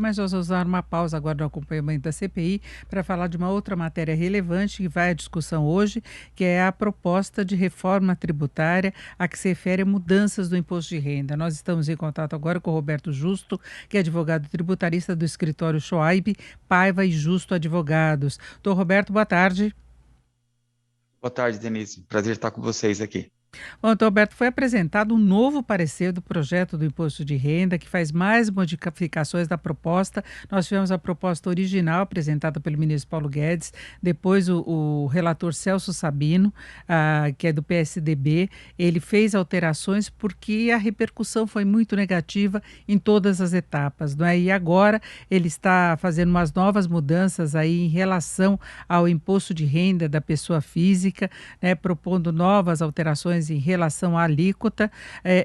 Mas nós vamos dar uma pausa agora no acompanhamento da CPI para falar de uma outra matéria relevante que vai à discussão hoje, que é a proposta de reforma tributária a que se refere a mudanças do imposto de renda. Nós estamos em contato agora com o Roberto Justo, que é advogado tributarista do escritório Schwab, Paiva e Justo Advogados. Doutor Roberto, boa tarde. Boa tarde, Denise. Prazer estar com vocês aqui. Bom, então, Alberto, foi apresentado um novo parecer do projeto do imposto de renda, que faz mais modificações da proposta. Nós tivemos a proposta original apresentada pelo ministro Paulo Guedes, depois o relator Celso Sabino, que é do PSDB, ele fez alterações porque a repercussão foi muito negativa em todas as etapas, não é? E agora ele está fazendo umas novas mudanças aí em relação ao imposto de renda da pessoa física, né, propondo novas alterações em relação à alíquota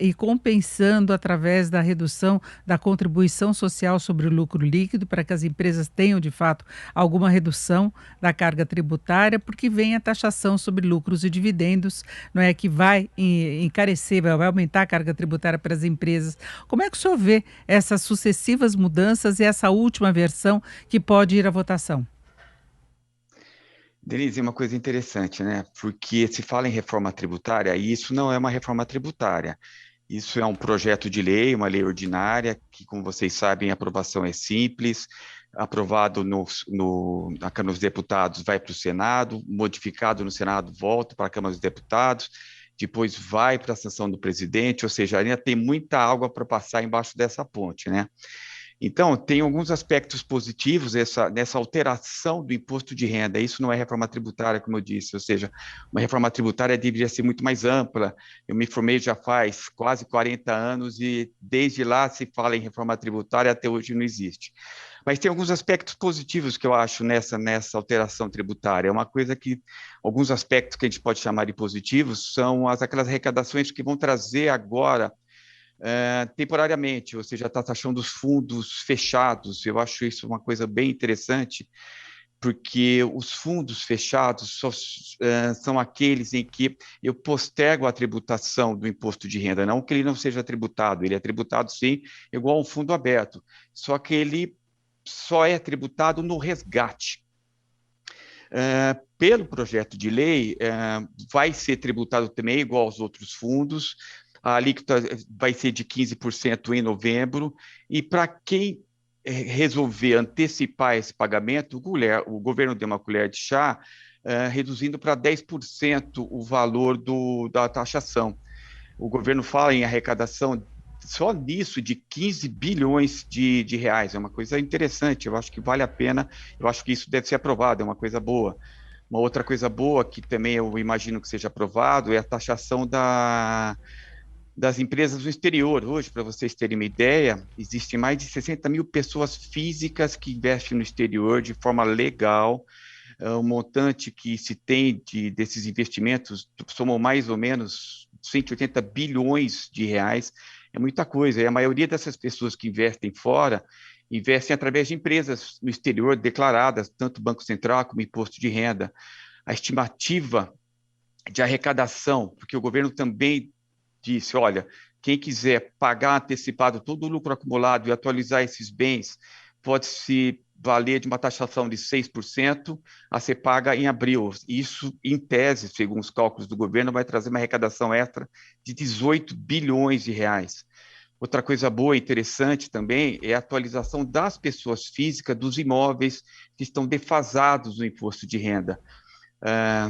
e compensando através da redução da contribuição social sobre o lucro líquido para que as empresas tenham de fato alguma redução da carga tributária, porque vem a taxação sobre lucros e dividendos, não é, que vai encarecer, vai aumentar a carga tributária para as empresas. Como é que o senhor vê essas sucessivas mudanças e essa última versão que pode ir à votação? Denise, uma coisa interessante, né? Porque se fala em reforma tributária, e isso não é uma reforma tributária. Isso é um projeto de lei, uma lei ordinária, que, como vocês sabem, a aprovação é simples. Aprovado na Câmara dos Deputados, vai para o Senado, modificado no Senado, volta para a Câmara dos Deputados, depois vai para a sanção do presidente, ou seja, ainda tem muita água para passar embaixo dessa ponte, né? Então, tem alguns aspectos positivos nessa alteração do imposto de renda. Isso não é reforma tributária, como eu disse, ou seja, uma reforma tributária deveria ser muito mais ampla. Eu me formei já faz quase 40 anos e desde lá se fala em reforma tributária, até hoje não existe. Mas tem alguns aspectos positivos que eu acho nessa alteração tributária. É uma coisa que, alguns aspectos que a gente pode chamar de positivos são aquelas arrecadações que vão trazer agora temporariamente, ou seja, está taxando os fundos fechados. Eu acho isso uma coisa bem interessante, porque os fundos fechados são aqueles em que eu postergo a tributação do imposto de renda, não que ele não seja tributado, ele é tributado sim, igual a um fundo aberto, só que ele só é tributado no resgate. Pelo projeto de lei, vai ser tributado também igual aos outros fundos, a alíquota vai ser de 15% em novembro, e para quem resolver antecipar esse pagamento, o governo deu uma colher de chá, reduzindo para 10% o valor da taxação. O governo fala em arrecadação só nisso de 15 bilhões de reais. É uma coisa interessante, eu acho que vale a pena, eu acho que isso deve ser aprovado, é uma coisa boa. Uma outra coisa boa que também eu imagino que seja aprovado é a taxação das empresas do exterior. Hoje, para vocês terem uma ideia, existem mais de 60 mil pessoas físicas que investem no exterior de forma legal. O montante que se tem desses investimentos somam mais ou menos 180 bilhões de reais. É muita coisa. E a maioria dessas pessoas que investem fora investem através de empresas no exterior declaradas, tanto Banco Central como Imposto de Renda. A estimativa de arrecadação, porque o governo também disse, olha, quem quiser pagar antecipado todo o lucro acumulado e atualizar esses bens, pode se valer de uma taxação de 6% a ser paga em abril. Isso, em tese, segundo os cálculos do governo, vai trazer uma arrecadação extra de 18 bilhões de reais. Outra coisa boa e interessante também é a atualização das pessoas físicas dos imóveis que estão defasados no imposto de renda.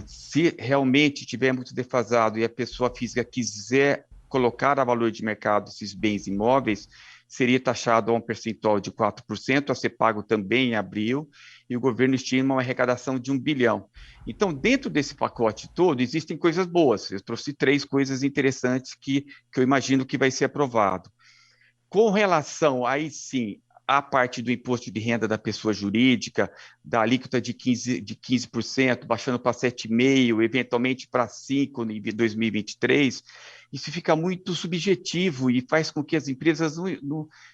Se realmente tiver muito defasado e a pessoa física quiser colocar a valor de mercado esses bens imóveis, seria taxado a um percentual de 4%, a ser pago também em abril, e o governo estima uma arrecadação de 1 bilhão. Então, dentro desse pacote todo, existem coisas boas. Eu trouxe três coisas interessantes que eu imagino que vai ser aprovado. Com relação, aí sim, à parte do imposto de renda da pessoa jurídica, da alíquota de 15%, baixando para 7,5%, eventualmente para 5% em 2023, isso fica muito subjetivo e faz com que as empresas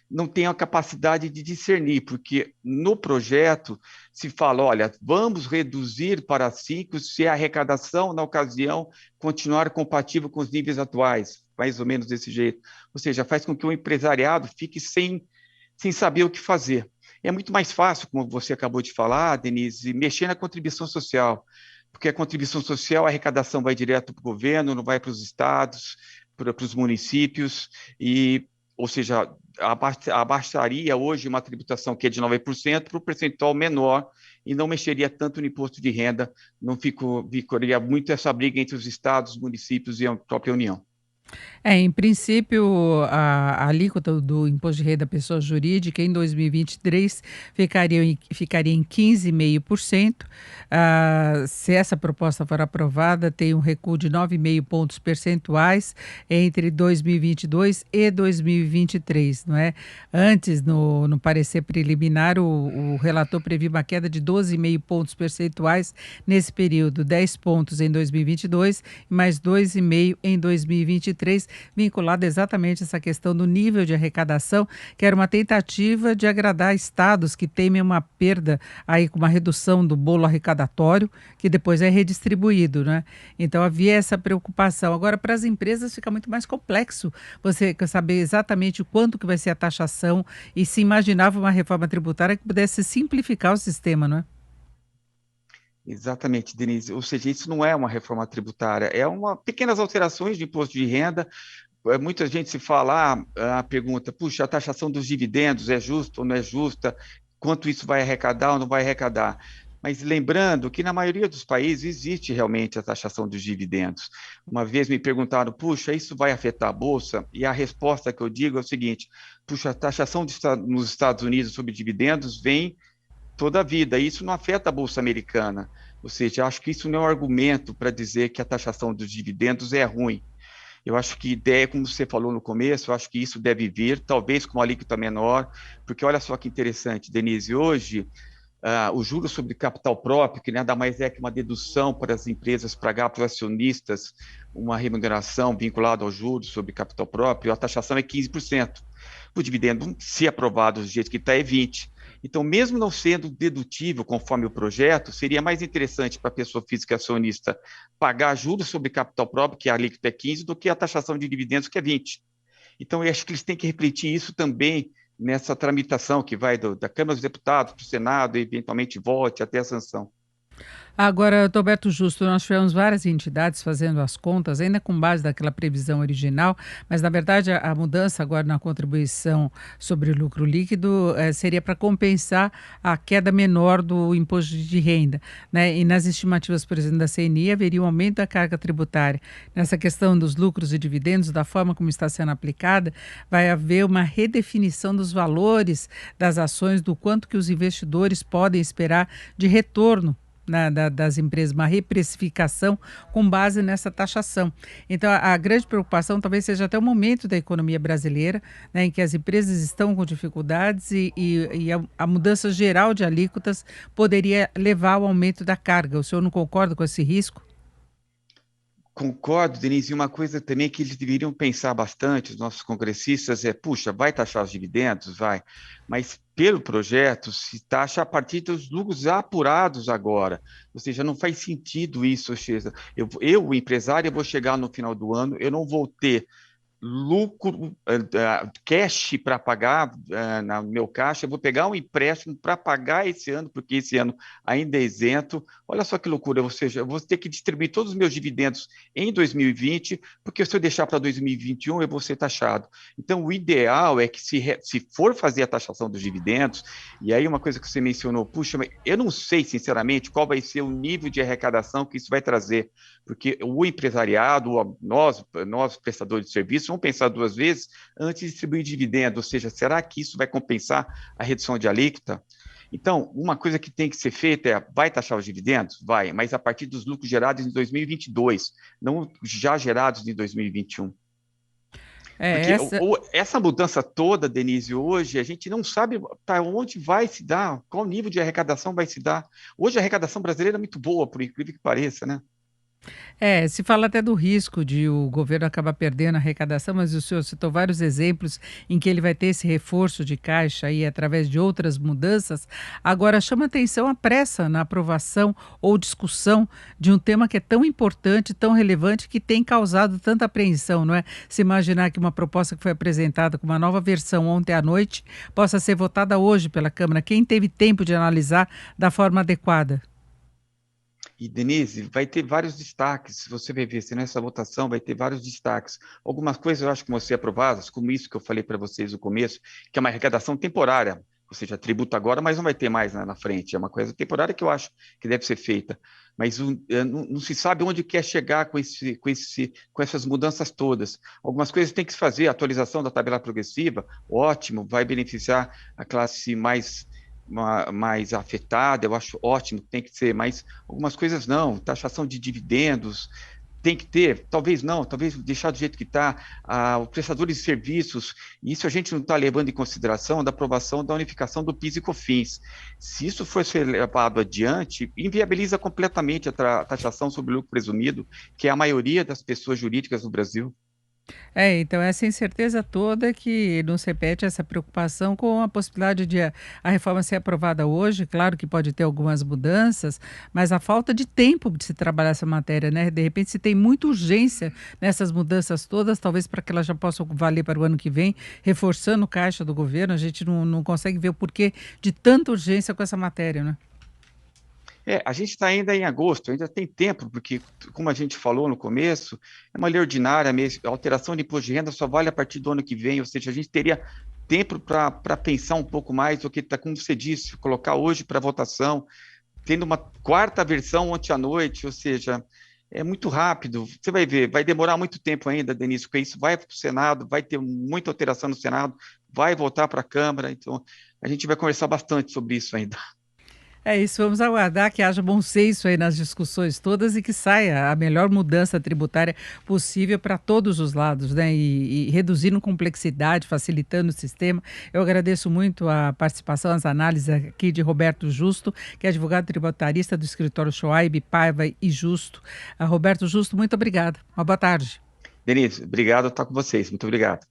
não tenham a capacidade de discernir, porque no projeto se fala, olha, vamos reduzir para 5% se a arrecadação, na ocasião, continuar compatível com os níveis atuais, mais ou menos desse jeito. Ou seja, faz com que o empresariado fique sem saber o que fazer. É muito mais fácil, como você acabou de falar, Denise, mexer na contribuição social, porque a contribuição social, a arrecadação vai direto para o governo, não vai para os estados, para os municípios, e, ou seja, abaixaria hoje uma tributação que é de 9% para um percentual menor e não mexeria tanto no imposto de renda, não ficaria muito essa briga entre os estados, municípios e a própria União. Em princípio, a alíquota do imposto de renda da pessoa jurídica em 2023 ficaria em 15,5%. Se essa proposta for aprovada, tem um recuo de 9,5 pontos percentuais entre 2022 e 2023, não é? Antes, no parecer preliminar, o relator previa uma queda de 12,5 pontos percentuais nesse período, 10 pontos em 2022 e mais 2,5 em 2023, vinculado exatamente a essa questão do nível de arrecadação, que era uma tentativa de agradar estados que temem uma perda aí com uma redução do bolo arrecadatório, que depois é redistribuído, né? Então havia essa preocupação. Agora, para as empresas fica muito mais complexo você saber exatamente quanto que vai ser a taxação e se imaginava uma reforma tributária que pudesse simplificar o sistema, não é? Exatamente, Denise. Ou seja, isso não é uma reforma tributária, é uma pequenas alterações de imposto de renda. Muita gente se fala, pergunta, puxa, a taxação dos dividendos é justa ou não é justa? Quanto isso vai arrecadar ou não vai arrecadar? Mas lembrando que na maioria dos países existe realmente a taxação dos dividendos. Uma vez me perguntaram, puxa, isso vai afetar a Bolsa? E a resposta que eu digo é o seguinte, puxa, a taxação nos Estados Unidos sobre dividendos vem toda a vida. Isso não afeta a Bolsa Americana. Ou seja, acho que isso não é um argumento para dizer que a taxação dos dividendos é ruim. Eu acho que ideia, como você falou no começo, eu acho que isso deve vir, talvez com uma alíquota menor, porque olha só que interessante, Denise, hoje o juros sobre capital próprio, que nada mais é que uma dedução para as empresas pagar para os acionistas uma remuneração vinculada ao juros sobre capital próprio, a taxação é 15%. O dividendo, se aprovado do jeito que está, é 20%. Então, mesmo não sendo dedutível conforme o projeto, seria mais interessante para a pessoa física acionista pagar juros sobre capital próprio, que a alíquota é 15%, do que a taxação de dividendos, que é 20%. Então, eu acho que eles têm que refletir isso também nessa tramitação que vai da Câmara dos Deputados para o Senado e eventualmente volte até a sanção. Agora, Roberto Justo, nós tivemos várias entidades fazendo as contas, ainda com base daquela previsão original, mas na verdade a mudança agora na contribuição sobre o lucro líquido seria para compensar a queda menor do imposto de renda, né? E nas estimativas, por exemplo, da CNI, haveria um aumento da carga tributária. Nessa questão dos lucros e dividendos, da forma como está sendo aplicada, vai haver uma redefinição dos valores das ações, do quanto que os investidores podem esperar de retorno das empresas, uma reprecificação com base nessa taxação. Então, a grande preocupação talvez seja até o momento da economia brasileira, né, em que as empresas estão com dificuldades e a mudança geral de alíquotas poderia levar ao aumento da carga. O senhor não concorda com esse risco? Concordo, Denise, e uma coisa também que eles deveriam pensar bastante, os nossos congressistas, puxa, vai taxar os dividendos? Vai, mas pelo projeto se taxa a partir dos lucros já apurados agora, ou seja, não faz sentido isso, ou seja, o empresário, eu vou chegar no final do ano, eu não vou ter lucro, cash para pagar no meu caixa, eu vou pegar um empréstimo para pagar esse ano, porque esse ano ainda é isento. Olha só que loucura, ou seja, eu vou ter que distribuir todos os meus dividendos em 2020, porque se eu deixar para 2021, eu vou ser taxado. Então, o ideal é que se for fazer a taxação dos dividendos, e aí uma coisa que você mencionou, puxa, mas eu não sei, sinceramente, qual vai ser o nível de arrecadação que isso vai trazer, porque o empresariado, nós prestadores de serviços, vamos pensar duas vezes antes de distribuir dividendo, ou seja, será que isso vai compensar a redução de alíquota? Então, uma coisa que tem que ser feita vai taxar os dividendos? Vai, mas a partir dos lucros gerados em 2022, não já gerados em 2021. Porque Essa essa mudança toda, Denise, hoje a gente não sabe para onde vai se dar, qual nível de arrecadação vai se dar. Hoje a arrecadação brasileira é muito boa, por incrível que pareça, né? É, se fala até do risco de o governo acabar perdendo a arrecadação, mas o senhor citou vários exemplos em que ele vai ter esse reforço de caixa aí através de outras mudanças. Agora, chama atenção a pressa na aprovação ou discussão de um tema que é tão importante, tão relevante, que tem causado tanta apreensão, não é? Se imaginar que uma proposta que foi apresentada com uma nova versão ontem à noite possa ser votada hoje pela Câmara. Quem teve tempo de analisar da forma adequada? E, Denise, vai ter vários destaques. Se você vai ver, se nessa votação vai ter vários destaques. Algumas coisas eu acho que vão ser aprovadas, como isso que eu falei para vocês no começo, que é uma arrecadação temporária, ou seja, tributo agora, mas não vai ter mais na frente. É uma coisa temporária que eu acho que deve ser feita. Mas não se sabe onde quer chegar com essas mudanças todas. Algumas coisas tem que se fazer, a atualização da tabela progressiva, ótimo, vai beneficiar a classe mais afetada, eu acho ótimo, tem que ser, mas algumas coisas não, taxação de dividendos, tem que ter, talvez não, talvez deixar do jeito que está, os prestadores de serviços, isso a gente não está levando em consideração da aprovação da unificação do PIS e COFINS. Se isso for ser levado adiante, inviabiliza completamente a taxação sobre lucro presumido, que é a maioria das pessoas jurídicas no Brasil. É, então essa incerteza toda que nos repete essa preocupação com a possibilidade de a reforma ser aprovada hoje, claro que pode ter algumas mudanças, mas a falta de tempo de se trabalhar essa matéria, né? De repente, se tem muita urgência nessas mudanças todas, talvez para que elas já possam valer para o ano que vem, reforçando o caixa do governo, a gente não consegue ver o porquê de tanta urgência com essa matéria, né? A gente está ainda em agosto, ainda tem tempo, porque, como a gente falou no começo, é uma lei ordinária mesmo, a alteração de imposto de renda só vale a partir do ano que vem, ou seja, a gente teria tempo para pensar um pouco mais do que está, como você disse, colocar hoje para votação, tendo uma quarta versão ontem à noite, ou seja, é muito rápido. Você vai ver, vai demorar muito tempo ainda, Denise, porque isso vai para o Senado, vai ter muita alteração no Senado, vai voltar para a Câmara, então a gente vai conversar bastante sobre isso ainda. É isso, vamos aguardar que haja bom senso aí nas discussões todas e que saia a melhor mudança tributária possível para todos os lados, né? E reduzindo complexidade, facilitando o sistema. Eu agradeço muito a participação, as análises aqui de Roberto Justo, que é advogado tributarista do escritório Schwab, Paiva e Justo. Roberto Justo, muito obrigada. Uma boa tarde. Denise, obrigado por estar com vocês, muito obrigado.